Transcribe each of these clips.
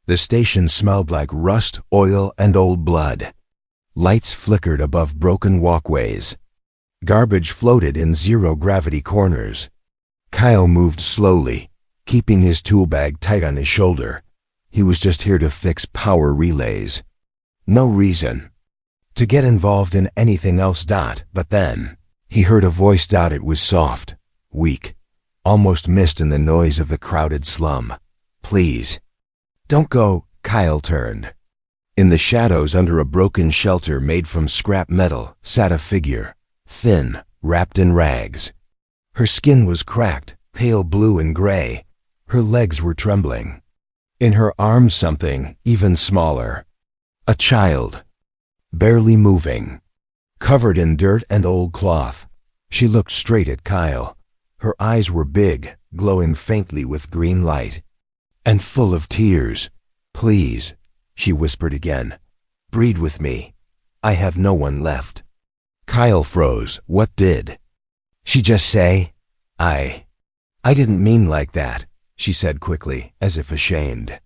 The station smelled like rust, oil, and old blood. Lights flickered above broken walkways. Garbage floated in zero-gravity corners. Kyle moved slowly, keeping his tool bag tight on his shoulder. He was just here to fix power relays. No reason to get involved in anything else. But then, he heard a voice. It was soft, weak, almost missed in the noise of the crowded slum. "Please, don't go." Kyle turned. In the shadows under a broken shelter made from scrap metal sat a figure, thin, wrapped in rags. Her skin was cracked, pale blue and gray. Her legs were trembling. In her arms something even smaller. A child, barely moving, covered in dirt and old cloth. She looked straight at Kyle. Her eyes were big, glowing faintly with green light, and full of tears. "Please," she whispered again. "Breed with me. I have no one left." Kyle froze. What did she just say? I didn't mean like that," she said quickly, as if ashamed.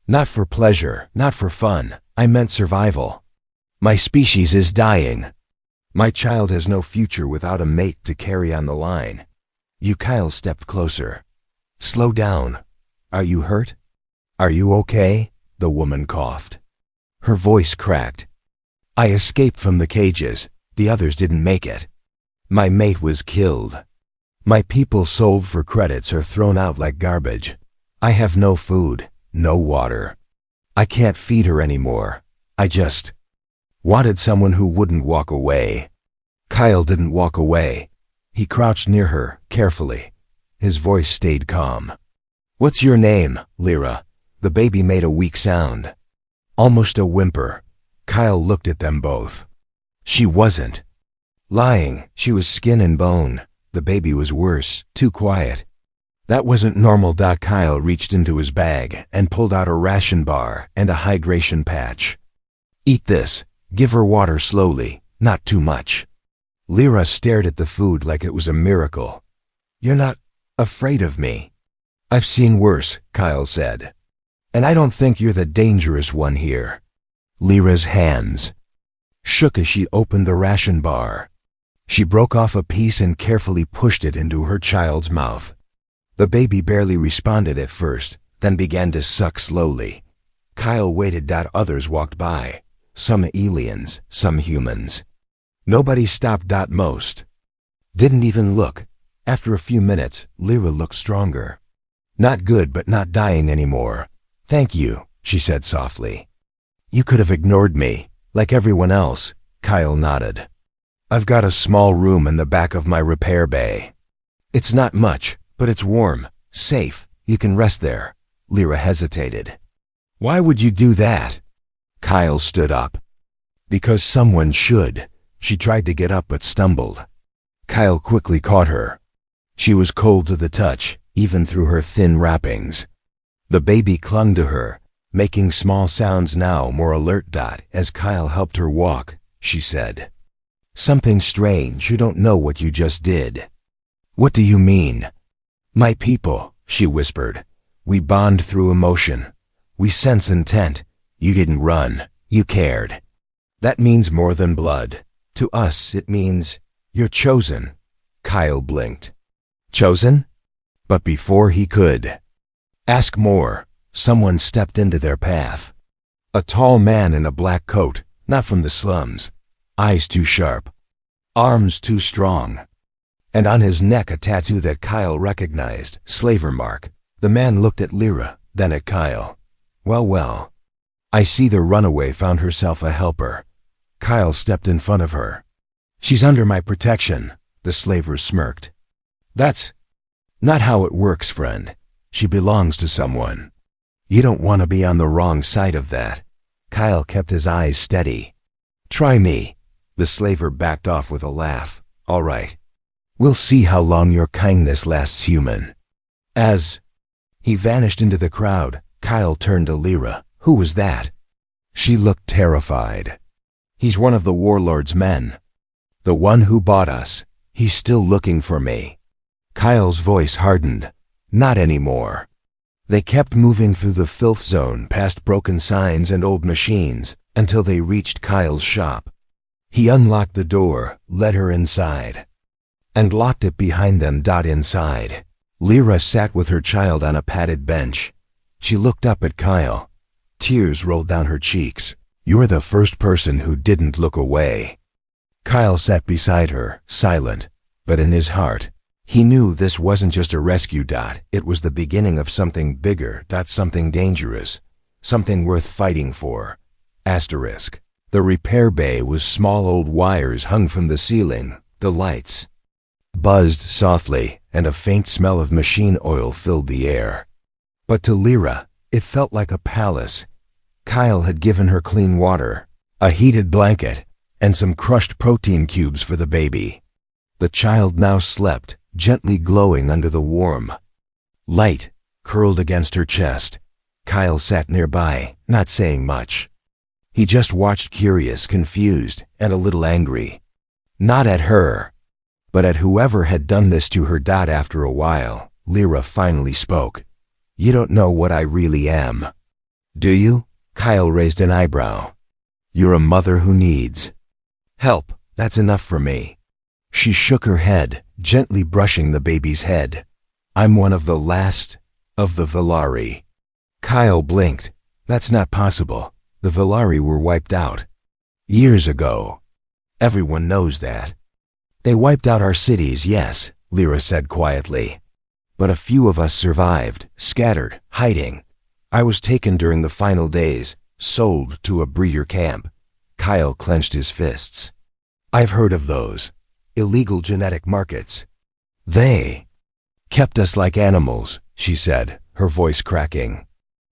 "Not for pleasure, not for fun. I meant survival. My species is dying. My child has no future without a mate to carry on the line." Kyle stepped closer. "Slow down. Are you hurt? Are you okay?" The woman coughed. Her voice cracked. "I escaped from the cages. The others didn't make it. My mate was killed. My people sold for credits or thrown out like garbage. I have no food, no water. I can't feed her anymore. I just wanted someone who wouldn't walk away." Kyle didn't walk away. He crouched near her, carefully. His voice stayed calm. "What's your name, Lyra?" The baby made a weak sound, almost a whimper. Kyle looked at them both. She wasn't lying. She was skin and bone. The baby was worse, too quiet. That wasn't normal. Kyle reached into his bag and pulled out a ration bar and a hydration patch. "Eat this. Give her water slowly, not too much." Lyra stared at the food like it was a miracle. "You're not afraid of me?" "I've seen worse," Kyle said. "And I don't think you're the dangerous one here." Lyra's hands shook as she opened the ration bar. She broke off a piece and carefully pushed it into her child's mouth. The baby barely responded at first, then began to suck slowly. Kyle waited. Others walked by, some aliens, some humans. Nobody stopped. Most didn't even look. After a few minutes, Lyra looked stronger. Not good, but not dying anymore. "Thank you," she said softly. "You could have ignored me, like everyone else." Kyle nodded. "I've got a small room in the back of my repair bay. It's not much, but it's warm, safe. You can rest there." Lyra hesitated. "Why would you do that?" Kyle stood up. "Because someone should." She tried to get up but stumbled. Kyle quickly caught her. She was cold to the touch, even through her thin wrappings. The baby clung to her, making small sounds now, more alert. As Kyle helped her walk, she said, "Something strange. You don't know what you just did." "What do you mean?" "My people," she whispered. "We bond through emotion. We sense intent. You didn't run. You cared. That means more than blood. To us, it means you're chosen." Kyle blinked. "Chosen?" But before he could ask more, someone stepped into their path. A tall man in a black coat, not from the slums. Eyes too sharp, arms too strong, and on his neck a tattoo that Kyle recognized, slaver mark. The man looked at Lyra, then at Kyle. Well, I see the runaway found herself a helper." Kyle stepped in front of her. "She's under my protection," the slaver smirked. "That's not how it works, friend. She belongs to someone. You don't want to be on the wrong side of that." Kyle kept his eyes steady. "Try me." The slaver backed off with a laugh. "All right. We'll see how long your kindness lasts, human." As he vanished into the crowd, Kyle turned to Lyra. "Who was that?" She looked terrified. "He's one of the warlord's men. The one who bought us. He's still looking for me." Kyle's voice hardened. "Not anymore." They kept moving through the filth zone past broken signs and old machines until they reached Kyle's shop. He unlocked the door, led her inside, and locked it behind them. Inside, Lyra sat with her child on a padded bench. She looked up at Kyle. Tears rolled down her cheeks. "You're the first person who didn't look away." Kyle sat beside her, silent, but in his heart, he knew this wasn't just a rescue. It was the beginning of something bigger. Something dangerous, something worth fighting for. Asterisk. The repair bay was small. Old wires hung from the ceiling. The lights buzzed softly, and a faint smell of machine oil filled the air. But to Lyra, it felt like a palace. Kyle had given her clean water, a heated blanket, and some crushed protein cubes for the baby. The child now slept, gently glowing under the warm light curled against her chest. Kyle sat nearby, not saying much. He just watched, curious, confused, and a little angry. Not at her, but at whoever had done this to her. After a while, Lyra finally spoke. "You don't know what I really am, do you?" Kyle raised an eyebrow. "You're a mother who needs help. That's enough for me." She shook her head, gently brushing the baby's head. "I'm one of the last of the Valari." Kyle blinked. "That's not possible. The Valari were wiped out years ago. Everyone knows that." "They wiped out our cities, yes," Lyra said quietly. "But a few of us survived, scattered, hiding. I was taken during the final days, sold to a breeder camp." Kyle clenched his fists. "I've heard of those. Illegal genetic markets. They kept us like animals," she said, her voice cracking.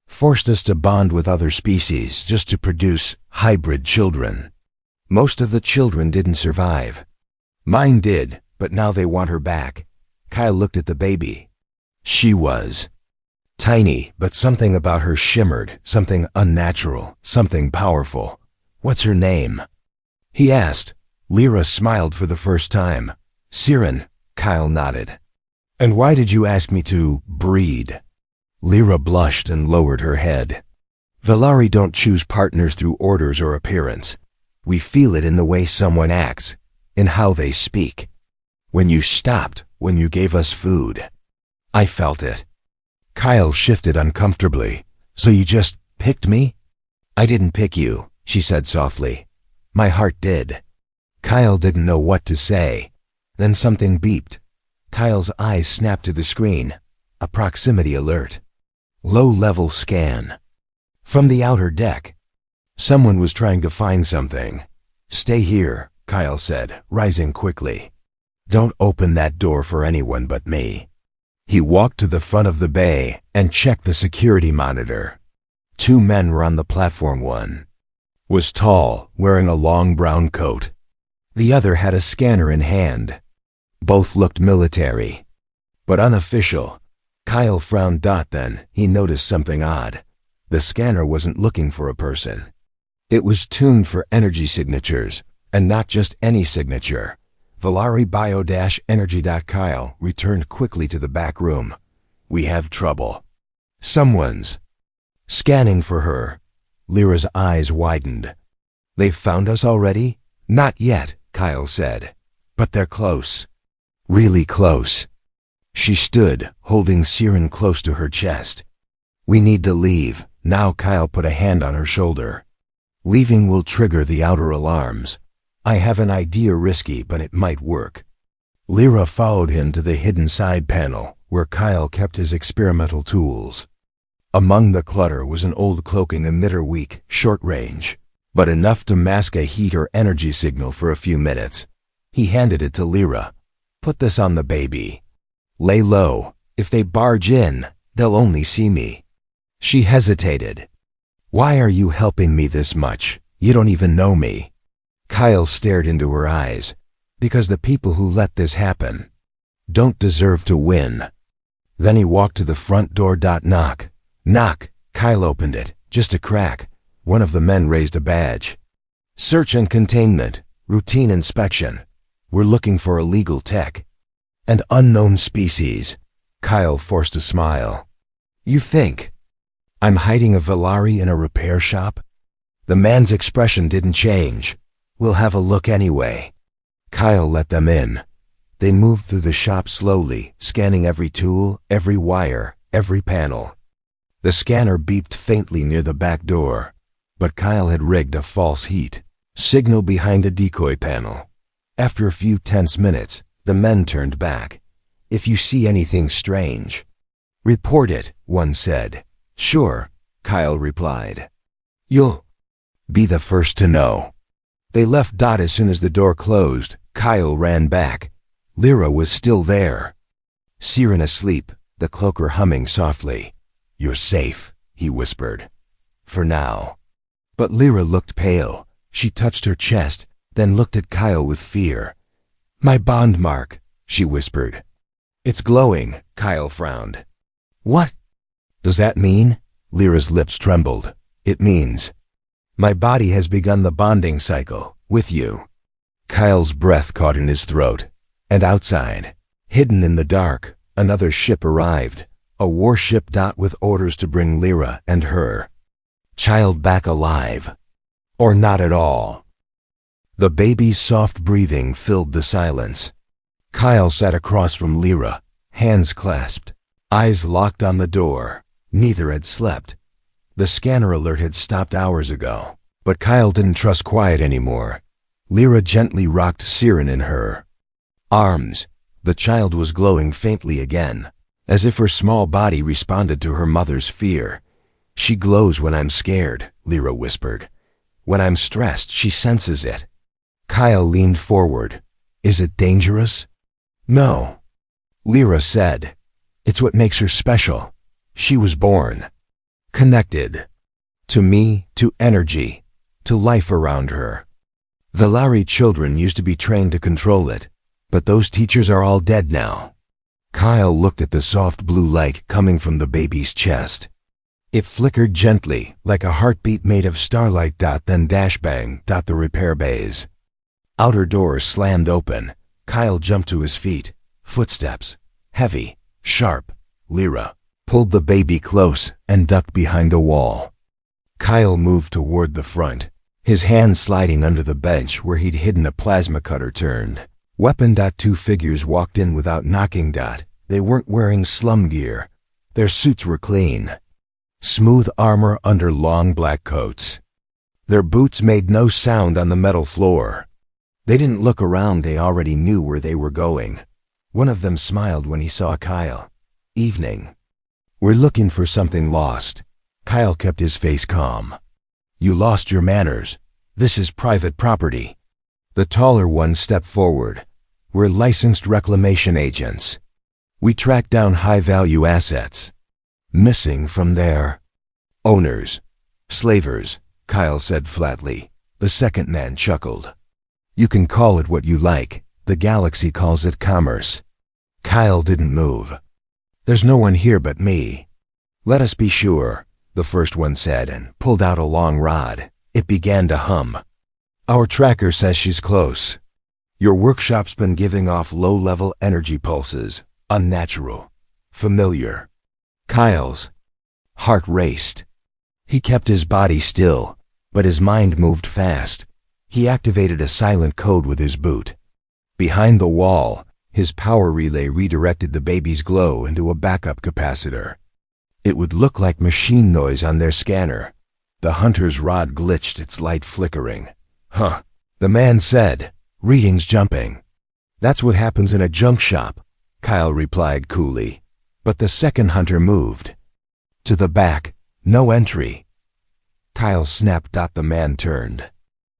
"Forced us to bond with other species just to produce hybrid children. Most of the children didn't survive. Mine did, but now they want her back." Kyle looked at the baby. She was tiny, but something about her shimmered, something unnatural, something powerful. "What's her name?" he asked. Lyra smiled for the first time. "Siren," Kyle nodded. "And why did you ask me to breed?" Lyra blushed and lowered her head. "Valari don't choose partners through orders or appearance. We feel it in the way someone acts, in how they speak. When you stopped, when you gave us food, I felt it." Kyle shifted uncomfortably. "So you just picked me?" "I didn't pick you," she said softly. "My heart did." Kyle didn't know what to say. Then something beeped. Kyle's eyes snapped to the screen. A proximity alert. Low-level scan. From the outer deck. Someone was trying to find something. "Stay here," Kyle said, rising quickly. "Don't open that door for anyone but me." He walked to the front of the bay and checked the security monitor. 2 men were on the platform. One was tall, wearing a long brown coat. The other had a scanner in hand. Both looked military, but unofficial. Kyle frowned. Then he noticed something odd. The scanner wasn't looking for a person. It was tuned for energy signatures, and not just any signature. Valari bio-energy. Kyle returned quickly to the back room. "We have trouble. Someone's scanning for her." Lyra's eyes widened. "They've found us already?" "Not yet," Kyle said. "But they're close. Really close." She stood, holding Siren close to her chest. "We need to leave." Now Kyle put a hand on her shoulder. "Leaving will trigger the outer alarms. I have an idea, risky, but it might work." Lyra followed him to the hidden side panel, where Kyle kept his experimental tools. Among the clutter was an old cloaking emitter, weak, short range, but enough to mask a heat or energy signal for a few minutes. He handed it to Lyra. "Put this on the baby. Lay low. If they barge in, they'll only see me." She hesitated. "Why are you helping me this much? You don't even know me." Kyle stared into her eyes. "Because the people who let this happen don't deserve to win." Then he walked to the front door. Knock. Knock. Kyle opened it. Just a crack. One of the men raised a badge. "Search and containment. Routine inspection. We're looking for illegal tech and unknown species." Kyle forced a smile. You think I'm hiding a Valari in a repair shop? The man's expression didn't change. We'll have a look anyway. Kyle let them in. They moved through the shop slowly, scanning every tool, every wire, every panel. The scanner beeped faintly near the back door, but Kyle had rigged a false heat signal behind a decoy panel. After a few tense minutes, the men turned back. If you see anything strange, report it, one said. Sure, Kyle replied. You'll be the first to know. They left Dot as soon as the door closed. Kyle ran back. Lyra was still there. Siren asleep, the cloaker humming softly. You're safe, he whispered. For now. But Lyra looked pale. She touched her chest, then looked at Kyle with fear. My bond mark, she whispered. It's glowing, Kyle frowned. What does that mean? Lyra's lips trembled. It means my body has begun the bonding cycle with you. Kyle's breath caught in his throat. And outside, hidden in the dark, another ship arrived. A warship Dot with orders to bring Lyra and her child back alive. Or not at all. The baby's soft breathing filled the silence. Kyle sat across from Lyra, hands clasped, eyes locked on the door. Neither had slept. The scanner alert had stopped hours ago, but Kyle didn't trust quiet anymore. Lyra gently rocked Siren in her arms. The child was glowing faintly again, as if her small body responded to her mother's fear. She glows when I'm scared, Lyra whispered. When I'm stressed, she senses it. Kyle leaned forward. Is it dangerous? No. Lyra said. It's what makes her special. She was born connected. To me, to energy, to life around her. Valari children used to be trained to control it, but those teachers are all dead now. Kyle looked at the soft blue light coming from the baby's chest. It flickered gently, like a heartbeat made of starlight. Then dash bang. The repair bays. Outer doors slammed open. Kyle jumped to his feet. Footsteps. Heavy. Sharp. Lyra pulled the baby close and ducked behind a wall. Kyle moved toward the front, his hand sliding under the bench where he'd hidden a plasma cutter turned. Weapon. Two figures walked in without knocking. They weren't wearing slum gear. Their suits were clean. Smooth armor under long black coats. Their boots made no sound on the metal floor. They didn't look around. They already knew where they were going. One of them smiled when he saw Kyle. Evening. We're looking for something lost. Kyle kept his face calm. You lost your manners. This is private property. The taller one stepped forward. We're licensed reclamation agents. We track down high-value assets. Missing from their owners. Slavers, Kyle said flatly. The second man chuckled. You can call it what you like. The galaxy calls it commerce. Kyle didn't move. There's no one here but me. Let us be sure, the first one said and pulled out a long rod. It began to hum. Our tracker says she's close. Your workshop's been giving off low-level energy pulses. Unnatural. Familiar. Kyle's heart raced. He kept his body still, but his mind moved fast. He activated a silent code with his boot. Behind the wall, his power relay redirected the baby's glow into a backup capacitor. It would look like machine noise on their scanner. The hunter's rod glitched, its light flickering. Huh, the man said, readings jumping. That's what happens in a junk shop, Kyle replied coolly. But the second hunter moved. To the back, no entry. Kyle snapped. The man turned.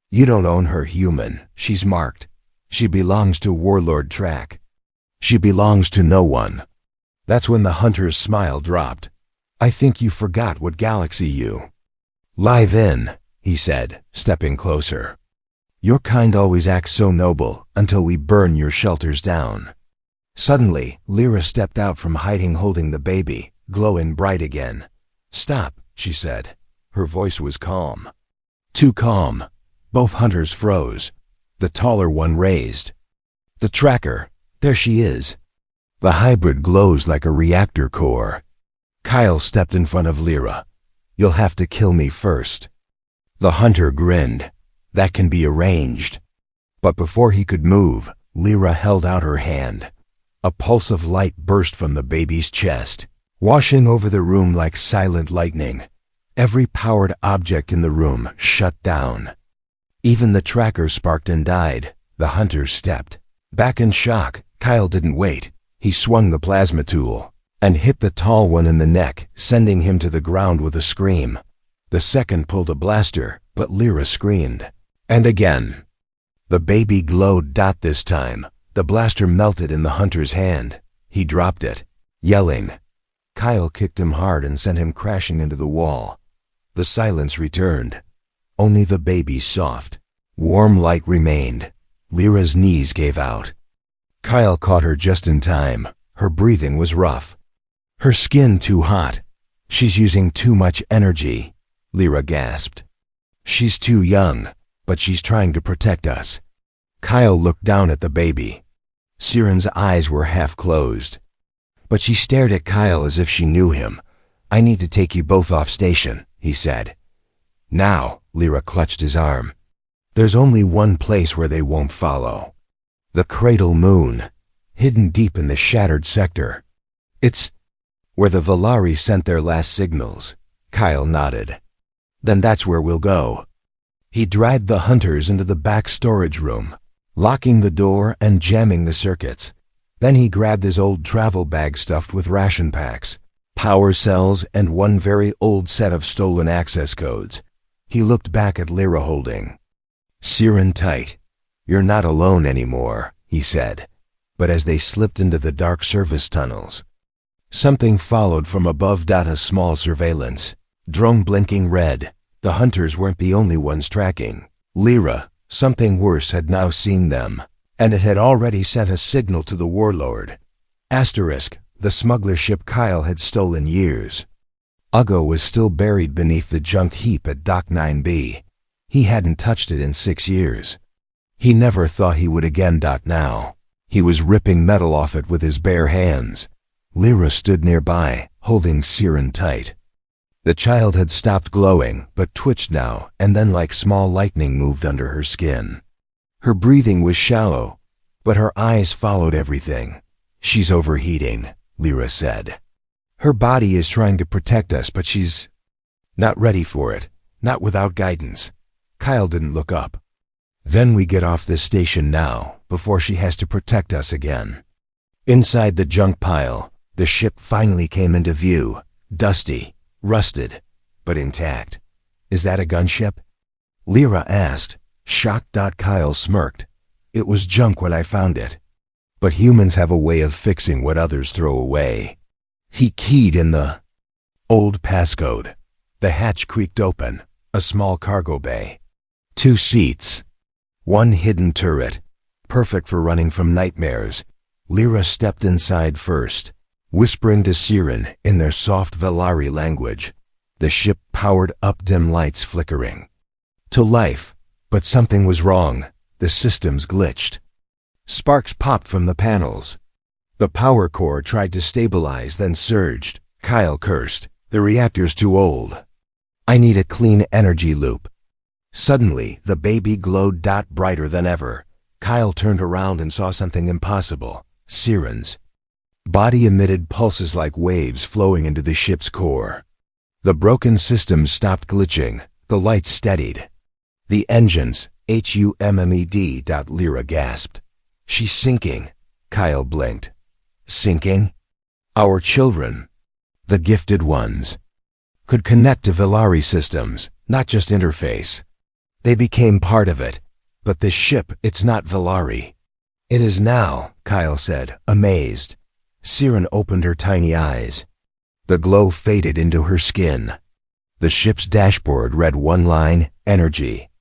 You don't own her, human. She's marked. She belongs to Warlord Track. She belongs to no one. That's when the hunter's smile dropped. I think you forgot what galaxy you live in, he said, stepping closer. Your kind always acts so noble until we burn your shelters down. Suddenly, Lyra stepped out from hiding holding the baby, glowing bright again. Stop, she said. Her voice was calm. Too calm. Both hunters froze. The taller one raised. The tracker. There she is. The hybrid glows like a reactor core. Kyle stepped in front of Lyra. "You'll have to kill me first." The hunter grinned. "That can be arranged." But before he could move, Lyra held out her hand. A pulse of light burst from the baby's chest, washing over the room like silent lightning. Every powered object in the room shut down. Even the tracker sparked and died. The hunter stepped back in shock. Kyle didn't wait. He swung the plasma tool and hit the tall one in the neck, sending him to the ground with a scream. The second pulled a blaster, but Lyra screamed. And again. The baby glowed. This time, the blaster melted in the hunter's hand. He dropped it, yelling. Kyle kicked him hard and sent him crashing into the wall. The silence returned. Only the baby's soft, warm light remained. Lyra's knees gave out. Kyle caught her just in time. Her breathing was rough. Her skin too hot. "She's using too much energy," Lyra gasped. "She's too young, but she's trying to protect us." Kyle looked down at the baby. Siren's eyes were half closed, but she stared at Kyle as if she knew him. "I need to take you both off station," he said. "Now," Lyra clutched his arm. "There's only one place where they won't follow. The Cradle Moon, hidden deep in the shattered sector. It's where the Valari sent their last signals." Kyle nodded. "Then that's where we'll go." He dragged the hunters into the back storage room, locking the door and jamming the circuits. Then he grabbed his old travel bag stuffed with ration packs, power cells, and one very old set of stolen access codes. He looked back at Lyra holding Siren tight. "You're not alone anymore," he said. But as they slipped into the dark service tunnels, something followed from above. A small surveillance drone blinking red. The hunters weren't the only ones tracking Lyra. Something worse had now seen them, and it had already sent a signal to the warlord. Asterisk, the smuggler ship Kyle had stolen years ago was still buried beneath the junk heap at Dock 9B. He hadn't touched it in 6 years. He never thought he would again. Now, he was ripping metal off it with his bare hands. Lyra stood nearby, holding Siren tight. The child had stopped glowing, but twitched now and then like small lightning moved under her skin. Her breathing was shallow, but her eyes followed everything. "She's overheating," Lyra said. "Her body is trying to protect us, but she's not ready for it, not without guidance." Kyle didn't look up. "Then we get off this station now, before she has to protect us again." Inside the junk pile, the ship finally came into view, dusty, rusted, but intact. "Is that a gunship?" Lyra asked, shocked. Kyle smirked. "It was junk when I found it. But humans have a way of fixing what others throw away." He keyed in the old passcode. The hatch creaked open, a small cargo bay. 2 seats. One hidden turret, perfect for running from nightmares. Lyra stepped inside first, whispering to Siren in their soft Valari language. The ship powered up, dim lights flickering to life, but something was wrong. The systems glitched. Sparks popped from the panels. The power core tried to stabilize, then surged. Kyle cursed. "The reactor's too old. I need a clean energy loop." Suddenly, the baby glowed brighter than ever. Kyle turned around and saw something impossible. Siren's body emitted pulses like waves flowing into the ship's core. The broken systems stopped glitching. The lights steadied. "The engines, HUMMED." Lyra gasped. "She's sinking." Kyle blinked. "Sinking?" "Our children, the gifted ones, could connect to Valari systems, not just interface. They became part of it. But this ship, it's not Valari." "It is now," Kyle said, amazed. Siren opened her tiny eyes. The glow faded into her skin. The ship's dashboard read one line, energy.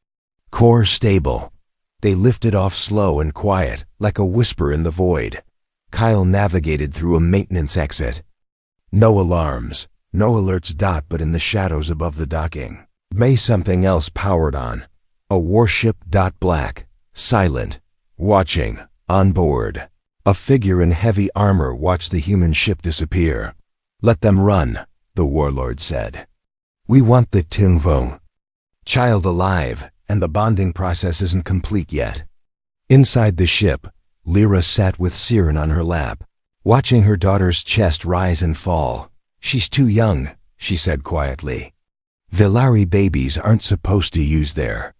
Core stable. They lifted off slow and quiet, like a whisper in the void. Kyle navigated through a maintenance exit. No alarms, no alerts. But in the shadows above the docking, may something else powered on. A warship. Black, silent, watching, on board. A figure in heavy armor watched the human ship disappear. "Let them run," the warlord said. We want the Tingvo child alive, and the bonding process isn't complete yet. Inside the ship, Lyra sat with Siren on her lap, watching her daughter's chest rise and fall. She's too young, she said quietly. Velari babies aren't supposed to use their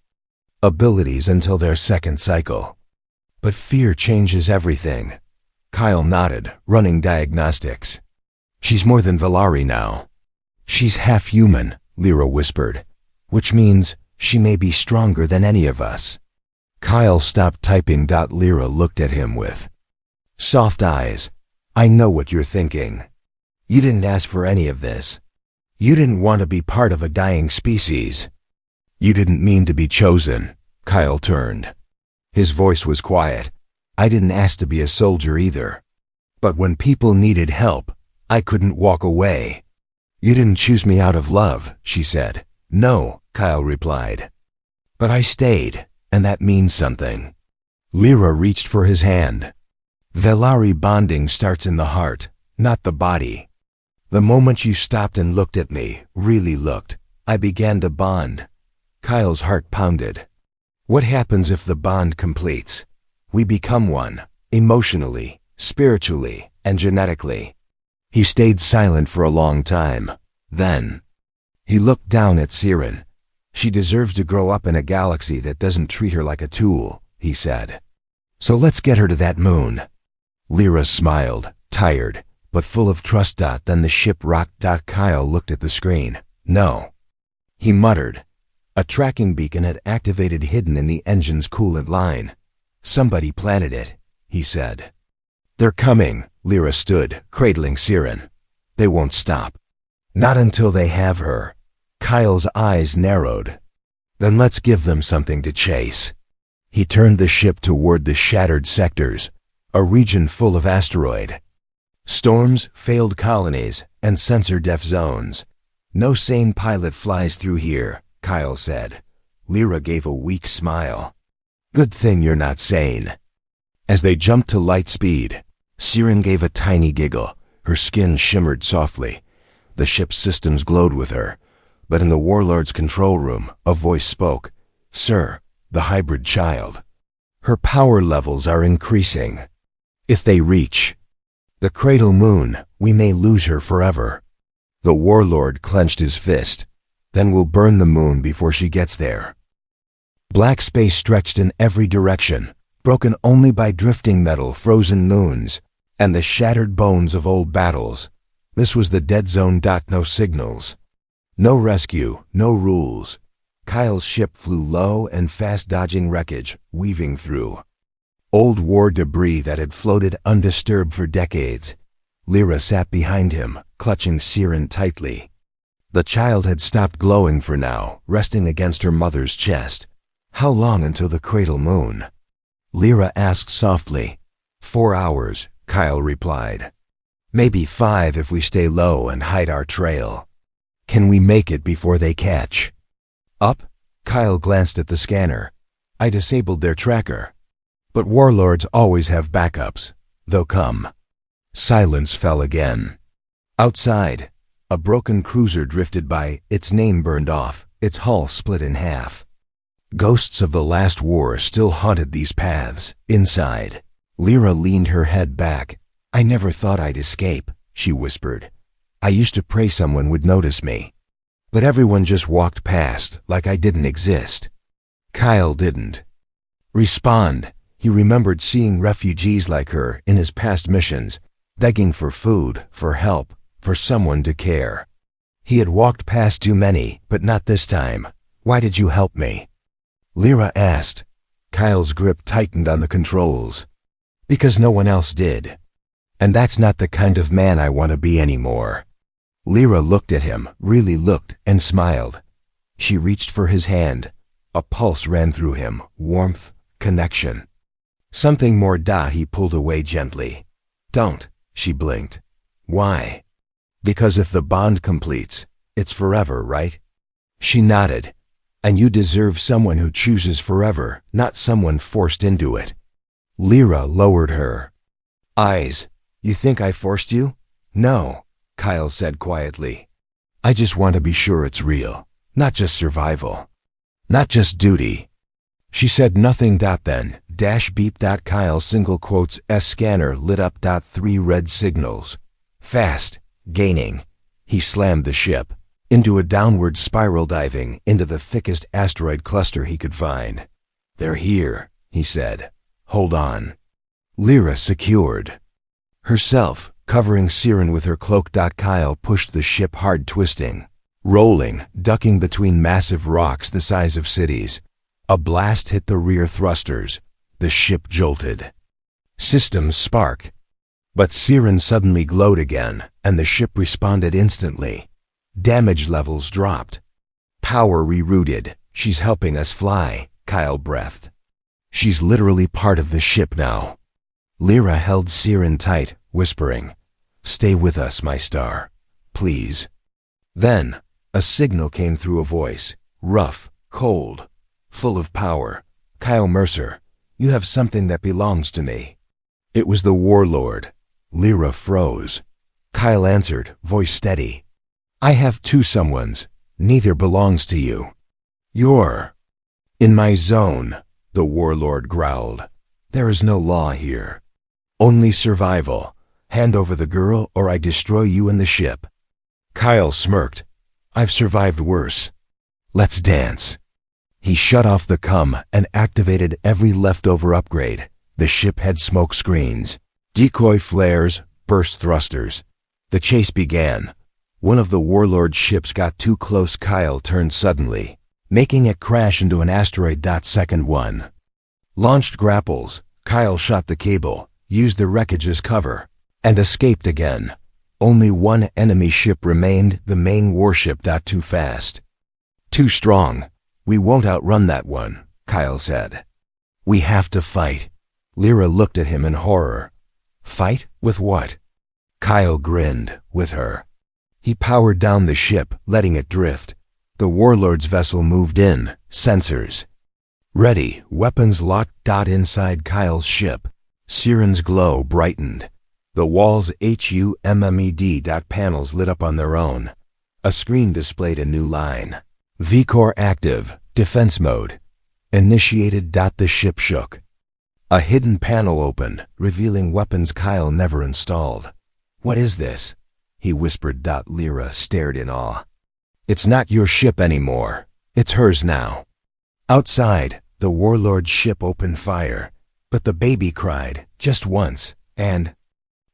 abilities until their second cycle. But fear changes everything. Kyle nodded, running diagnostics. She's more than Velari now. She's half human, Lyra whispered, which means she may be stronger than any of us. Kyle stopped typing. Lyra looked at him with soft eyes. I know what you're thinking. You didn't ask for any of this. You didn't want to be part of a dying species. You didn't mean to be chosen. Kyle turned. His voice was quiet. I didn't ask to be a soldier either. But when people needed help, I couldn't walk away. You didn't choose me out of love, she said. No, Kyle replied. But I stayed, and that means something. Lyra reached for his hand. Velari bonding starts in the heart, not the body. The moment you stopped and looked at me, really looked, I began to bond. Kyle's heart pounded. What happens if the bond completes? We become one, emotionally, spiritually, and genetically. He stayed silent for a long time. Then he looked down at Siren. She deserves to grow up in a galaxy that doesn't treat her like a tool, he said. So let's get her to that moon. Lyra smiled, tired, but full of trust. Then the ship rocked. Kyle looked at the screen. No. He muttered. A tracking beacon had activated hidden in the engine's coolant line. Somebody planted it, he said. They're coming. Lyra stood, cradling Siren. They won't stop. Not until they have her. Kyle's eyes narrowed. Then let's give them something to chase. He turned the ship toward the shattered sectors, a region full of asteroid storms, failed colonies, and sensor-deaf zones. No sane pilot flies through here, Kyle said. Lyra gave a weak smile. Good thing you're not sane. As they jumped to light speed, Siren gave a tiny giggle. Her skin shimmered softly. The ship's systems glowed with her. But in the warlord's control room, a voice spoke. Sir, the hybrid child. Her power levels are increasing. If they reach the cradle moon, we may lose her forever. The warlord clenched his fist. Then we'll burn the moon before she gets there. Black space stretched in every direction, broken only by drifting metal, frozen moons, and the shattered bones of old battles. This was the dead zone. No signals. No rescue, no rules. Kyle's ship flew low and fast, dodging wreckage, weaving through old war debris that had floated undisturbed for decades. Lyra sat behind him, clutching Siren tightly. The child had stopped glowing for now, resting against her mother's chest. How long until the cradle moon? Lyra asked softly. 4 hours, Kyle replied. Maybe 5 if we stay low and hide our trail. Can we make it before they catch up? Kyle glanced at the scanner. I disabled their tracker. But warlords always have backups. They'll come. Silence fell again. Outside, a broken cruiser drifted by, its name burned off, its hull split in half. Ghosts of the last war still haunted these paths. Inside, Lyra leaned her head back. I never thought I'd escape, she whispered. I used to pray someone would notice me. But everyone just walked past, like I didn't exist. Kyle didn't respond. He remembered seeing refugees like her in his past missions, begging for food, for help, for someone to care. He had walked past too many, but not this time. Why did you help me? Lyra asked. Kyle's grip tightened on the controls. Because no one else did. And that's not the kind of man I want to be anymore. Lyra looked at him, really looked, and smiled. She reached for his hand. A pulse ran through him, warmth, connection. Something more. He pulled away gently. Don't, she blinked. Why? Because if the bond completes, it's forever, right? She nodded. And you deserve someone who chooses forever, not someone forced into it. Lyra lowered her eyes. You think I forced you? No, Kyle said quietly. I just want to be sure it's real, not just survival, not just duty. She said nothing. Then, beep. Kyle single quotes S scanner lit up. 3 red signals. Fast, gaining. He slammed the ship into a downward spiral, diving into the thickest asteroid cluster he could find. They're here, he said. Hold on. Lyra secured herself, covering Siren with her cloak. Kyle pushed the ship hard, twisting, rolling, ducking between massive rocks the size of cities. A blast hit the rear thrusters. The ship jolted. Systems sparked. But Siren suddenly glowed again, and the ship responded instantly. Damage levels dropped. Power rerouted. She's helping us fly, Kyle breathed. She's literally part of the ship now. Lyra held Siren tight, whispering, "Stay with us, my star. Please." Then, a signal came through a voice, rough, cold, full of power. "Kyle Mercer, you have something that belongs to me." It was the warlord. Lyra froze. Kyle answered, voice steady. "I have 2 someones. Neither belongs to you." "You're in my zone," the warlord growled. "There is no law here. Only survival. Hand over the girl or I destroy you and the ship." Kyle smirked. "I've survived worse. Let's dance." He shut off the cum and activated every leftover upgrade. The ship had smoke screens, decoy flares, burst thrusters. The chase began. One of the warlord's ships got too close. Kyle turned suddenly, making it crash into an asteroid. Second one launched grapples. Kyle shot the cable, used the wreckage as cover, and escaped again. Only one enemy ship remained, the main warship. Too fast. Too strong. We won't outrun that one, Kyle said. We have to fight. Lyra looked at him in horror. Fight? With what? Kyle grinned. With her. He powered down the ship, letting it drift. The warlord's vessel moved in, sensors ready, weapons locked. Inside Kyle's ship, Siren's glow brightened. The wall's HUMMED. Panels lit up on their own. A screen displayed a new line. V-Core active, defense mode. Initiated. The ship shook. A hidden panel opened, revealing weapons Kyle never installed. What is this? He whispered. Lyra stared in awe. It's not your ship anymore. It's hers now. Outside, the warlord's ship opened fire, but the baby cried, just once, and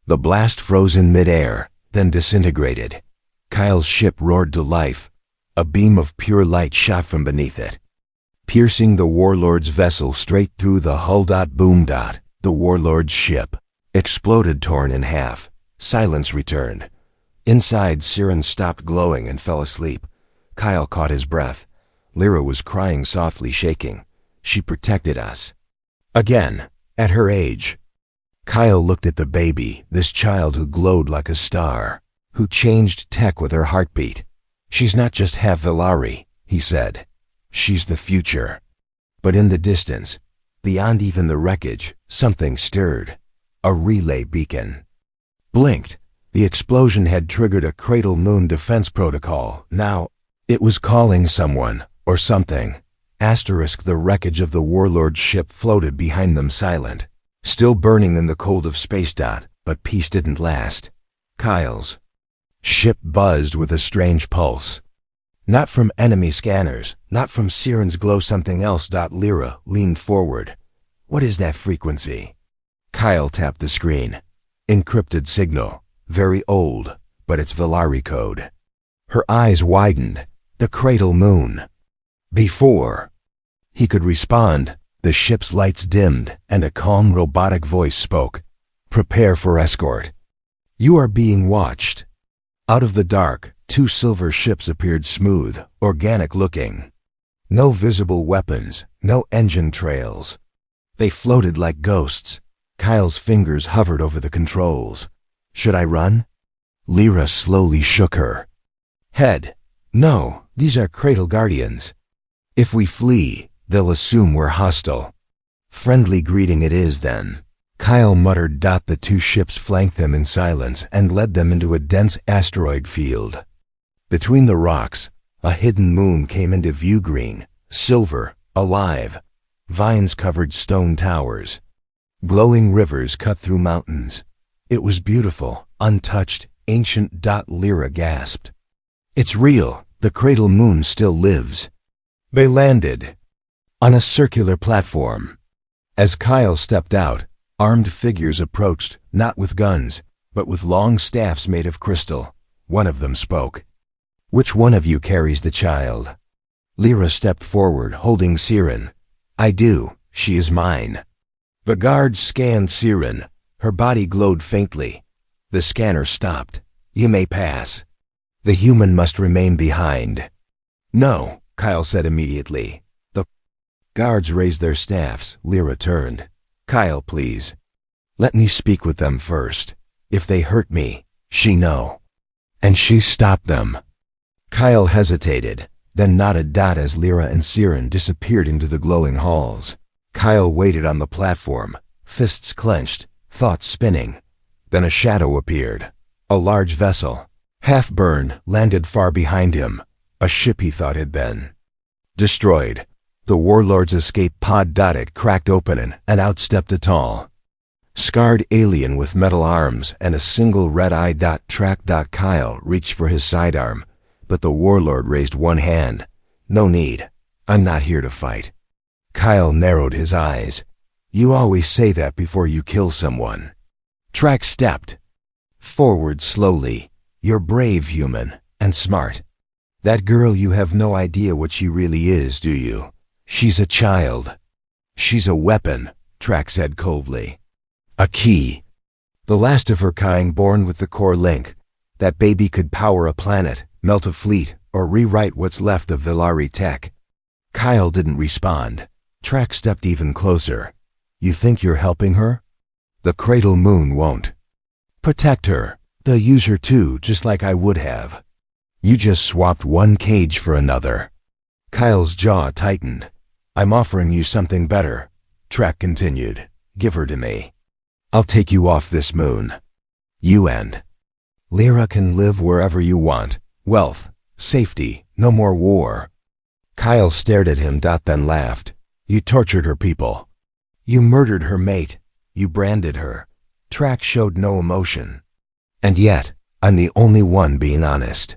the blast froze in midair, then disintegrated. Kyle's ship roared to life. A beam of pure light shot from beneath it, piercing the warlord's vessel straight through the hull. Boom. The warlord's ship exploded, torn in half. Silence returned. Inside, Siren stopped glowing and fell asleep. Kyle caught his breath. Lyra was crying softly, shaking. She protected us. Again, at her age. Kyle looked at the baby, this child who glowed like a star, who changed tech with her heartbeat. She's not just half Velari, he said. She's the future. But in the distance, beyond even the wreckage, something stirred. A relay beacon blinked. The explosion had triggered a Cradle Moon defense protocol. Now, it was calling someone, or something. The wreckage of the warlord's ship floated behind them, silent, still burning in the cold of space. But peace didn't last. Kyle's ship buzzed with a strange pulse. Not from enemy scanners, not from Siren's glow, something else. Lyra leaned forward. What is that frequency? Kyle tapped the screen. Encrypted signal. Very old, but it's Velari code. Her eyes widened. The Cradle Moon. Before he could respond, the ship's lights dimmed and a calm robotic voice spoke. Prepare for escort. You are being watched. Out of the dark, 2 silver ships appeared, smooth, organic looking. No visible weapons, no engine trails. They floated like ghosts. Kyle's fingers hovered over the controls. Should I run? Lyra slowly shook her head. No, these are Cradle Guardians. If we flee, they'll assume we're hostile. Friendly greeting it is then. Kyle muttered. The 2 ships flanked them in silence and led them into a dense asteroid field. Between the rocks, a hidden moon came into view, green, silver, alive. Vines covered stone towers. Glowing rivers cut through mountains. It was beautiful, untouched, ancient. Lyra gasped. It's real. The cradle moon still lives. They landed on a circular platform. As Kyle stepped out, armed figures approached, not with guns, but with long staffs made of crystal. One of them spoke. Which one of you carries the child? Lyra stepped forward, holding Siren. I do. She is mine. The guards scanned Siren. Her body glowed faintly. The scanner stopped. You may pass. The human must remain behind. No, Kyle said immediately. The guards raised their staffs. Lyra turned. Kyle, please. Let me speak with them first. If they hurt me, she know. And she stopped them. Kyle hesitated, then nodded. As Lyra and Siren disappeared into the glowing halls. Kyle waited on the platform, fists clenched, thoughts spinning. Then a shadow appeared. A large vessel, half-burned, landed far behind him. A ship he thought had been destroyed. The warlord's escape pod. It cracked open and out stepped a tall, scarred alien with metal arms and a single red eye. Track. Kyle reached for his sidearm, but the warlord raised one hand. No need. I'm not here to fight. Kyle narrowed his eyes. You always say that before you kill someone. Track stepped forward slowly. You're brave, human, and smart. That girl, you have no idea what she really is, do you? She's a child. She's a weapon, Track said coldly. A key. The last of her kind, born with the core link. That baby could power a planet, melt a fleet, or rewrite what's left of Vilari tech. Kyle didn't respond. Track stepped even closer. You think you're helping her? The cradle moon won't protect her. They'll use her too, just like I would have. You just swapped one cage for another. Kyle's jaw tightened. I'm offering you something better, Track continued. Give her to me. I'll take you off this moon. You and Lyra can live wherever you want. Wealth, safety, no more war. Kyle stared at him. Then laughed. You tortured her people. You murdered her mate. You branded her. Track showed no emotion. And yet, I'm the only one being honest.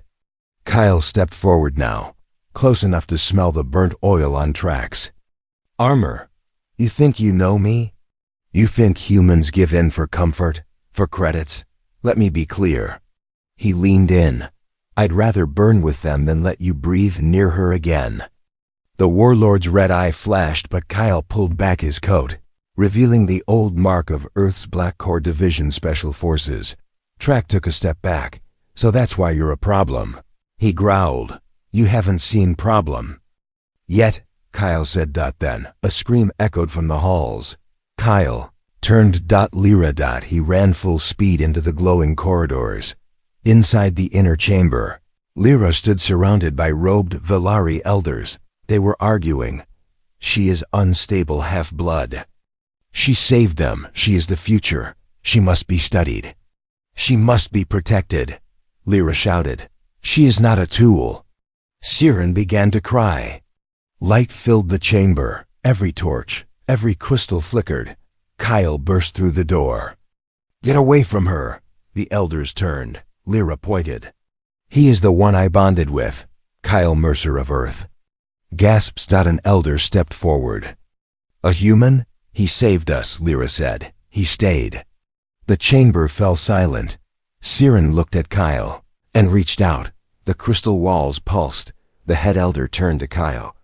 Kyle stepped forward now, close enough to smell the burnt oil on Track's armor. You think you know me? You think humans give in for comfort, for credits? Let me be clear. He leaned in. I'd rather burn with them than let you breathe near her again. The warlord's red eye flashed, but Kyle pulled back his coat, revealing the old mark of Earth's Black Core Division Special Forces. Track took a step back. So that's why you're a problem. He growled. You haven't seen problem yet, Kyle said. Then a scream echoed from the halls. Kyle turned. Lyra. He ran full speed into the glowing corridors. Inside the inner chamber, Lyra stood surrounded by robed Vilari elders. They were arguing. She is unstable half-blood. She saved them. She is the future. She must be studied. She must be protected, Lyra shouted. She is not a tool. Siren began to cry. Light filled the chamber. Every torch, every crystal flickered. Kyle burst through the door. Get away from her. The elders turned. Lyra pointed. He is the one I bonded with, Kyle, Mercer of Earth. Gasps. An elder stepped forward. A human? He saved us, Lyra said. He stayed. The chamber fell silent. Siren looked at Kyle and reached out. The crystal walls pulsed. The head elder turned to Kyle.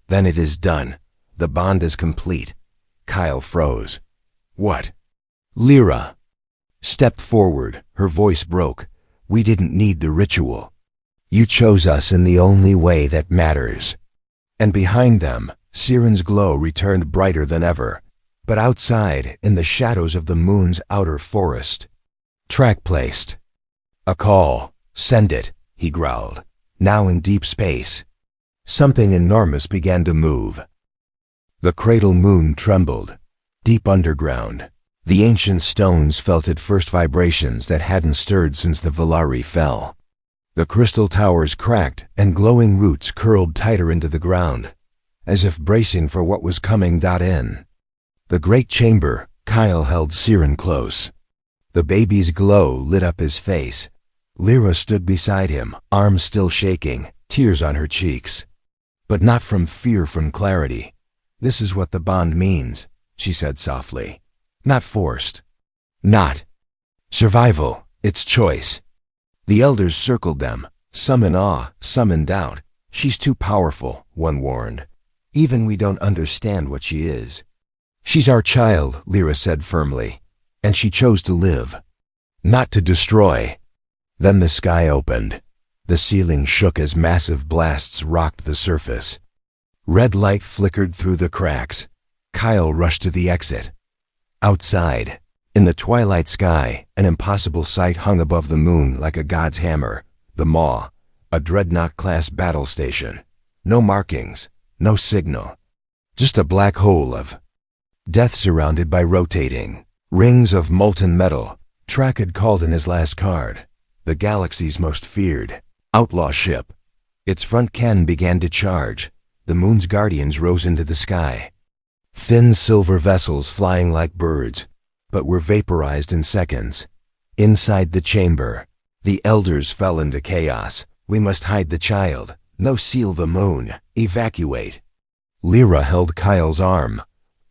Then it is done. The bond is complete. Kyle froze. What? Lyra stepped forward. Her voice broke. We didn't need the ritual. You chose us in the only way that matters. And behind them, Siren's glow returned brighter than ever. But outside, in the shadows of the moon's outer forest, Track placed a call. Send it, he growled. Now in deep space, something enormous began to move. The cradle moon trembled. Deep underground, the ancient stones felt at first vibrations that hadn't stirred since the Vilari fell. The crystal towers cracked and glowing roots curled tighter into the ground, as if bracing for what was coming. In the great chamber, Kyle held Siren close. The baby's glow lit up his face. Lyra stood beside him, arms still shaking, tears on her cheeks. But not from fear, from clarity. "This is what the bond means," she said softly. "Not forced. Not survival, it's choice." The elders circled them, some in awe, some in doubt. "She's too powerful," one warned. "Even we don't understand what she is." "She's our child," Lyra said firmly, "and she chose to live, not to destroy." Then the sky opened. The ceiling shook as massive blasts rocked the surface. Red light flickered through the cracks. Kyle rushed to the exit. Outside, in the twilight sky, an impossible sight hung above the moon like a god's hammer. The Maw, a dreadnought-class battle station. No markings, no signal. Just a black hole of death surrounded by rotating rings of molten metal. Track had called in his last card. The galaxy's most feared outlaw ship. Its front cannon began to charge. The moon's guardians rose into the sky. Thin silver vessels flying like birds, but were vaporized in seconds. Inside the chamber, the elders fell into chaos. "We must hide the child. No, seal the moon. Evacuate." Lyra held Kyle's arm.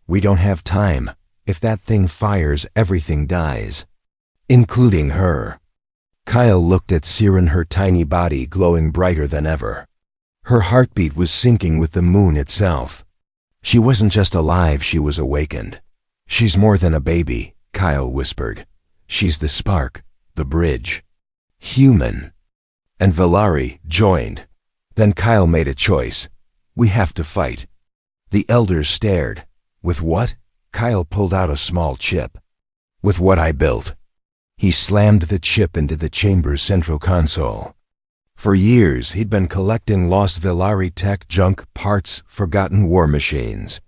"We don't have time. If that thing fires, everything dies, including her." Kyle looked at Siren, her tiny body glowing brighter than ever. Her heartbeat was syncing with the moon itself. She wasn't just alive, she was awakened. "She's more than a baby," Kyle whispered. "She's the spark, the bridge. Human." And Valari joined. Then Kyle made a choice. "We have to fight." The elders stared. "With what?" Kyle pulled out a small chip. "With what I built." He slammed the chip into the chamber's central console. For years, he'd been collecting lost Valari tech, junk, parts, forgotten war machines,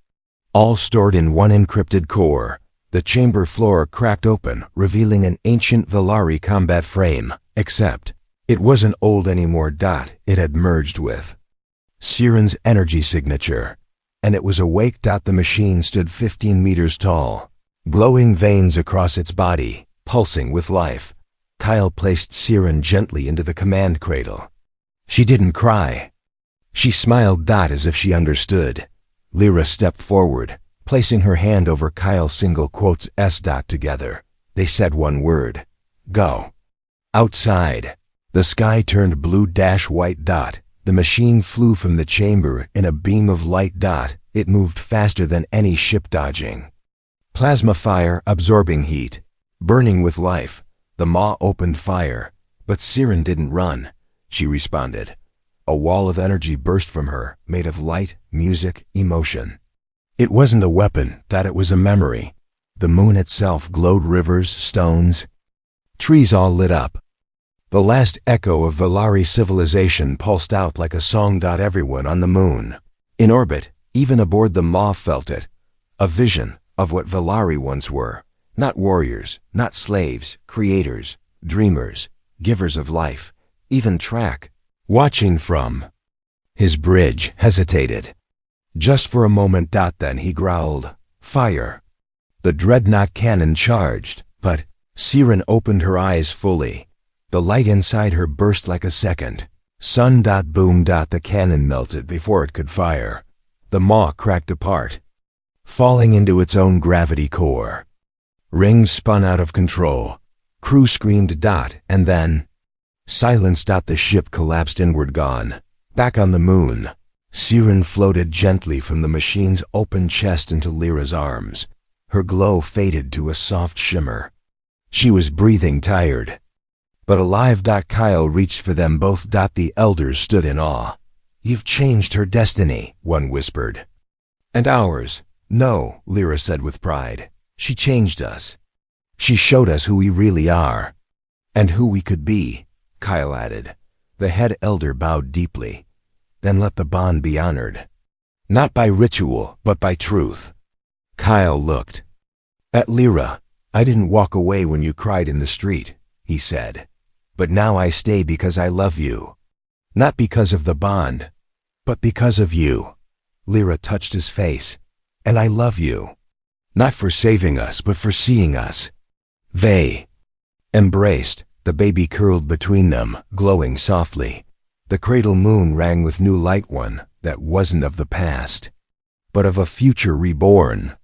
all stored in one encrypted core. The chamber floor cracked open, revealing an ancient Valari combat frame, except it wasn't old anymore. It had merged with Siren's energy signature, and it was awake. The machine stood 15 meters tall, glowing veins across its body, pulsing with life. Kyle placed Siren gently into the command cradle. She didn't cry. She smiled. As if she understood. Lyra stepped forward, placing her hand over Kyle's single quotes S. Together, they said one word. "Go." Outside, the sky turned blue white. The machine flew from the chamber in a beam of light. It moved faster than any ship dodging. Plasma fire absorbing heat, burning with life. The Maw opened fire, but Siren didn't run. She responded. A wall of energy burst from her, made of light, music, emotion. It wasn't a weapon, it was a memory. The moon itself glowed, rivers, stones, trees all lit up. The last echo of Valari civilization pulsed out like a song. Everyone on the moon, in orbit, even aboard the Maw, felt it. A vision of what Valari once were. Not warriors, not slaves, creators, dreamers, givers of life. Even Track, watching from his bridge, hesitated. Just for a moment. Then he growled, "Fire." The dreadnought cannon charged, but Siren opened her eyes fully. The light inside her burst like a second sun. Boom. The cannon melted before it could fire. The Maw cracked apart, falling into its own gravity core. Rings spun out of control. Crew screamed. And then silence. The ship collapsed inward, gone. Back on the moon, Siren floated gently from the machine's open chest into Lyra's arms. Her glow faded to a soft shimmer. She was breathing, tired, but alive. Kyle reached for them both. The elders stood in awe. "You've changed her destiny," one whispered. "And ours." "No," Lyra said with pride. "She changed us. She showed us who we really are." "And who we could be," Kyle added. The head elder bowed deeply. "Then let the bond be honored. Not by ritual, but by truth." Kyle looked at Lyra. "I didn't walk away when you cried in the street," he said. But now I stay because I love you. Not because of the bond, but because of you. Lyra touched his face. And I love you. Not for saving us, but for seeing us. They embraced. The baby curled between them, glowing softly. The cradle moon rang with new light, one that wasn't of the past, but of a future reborn.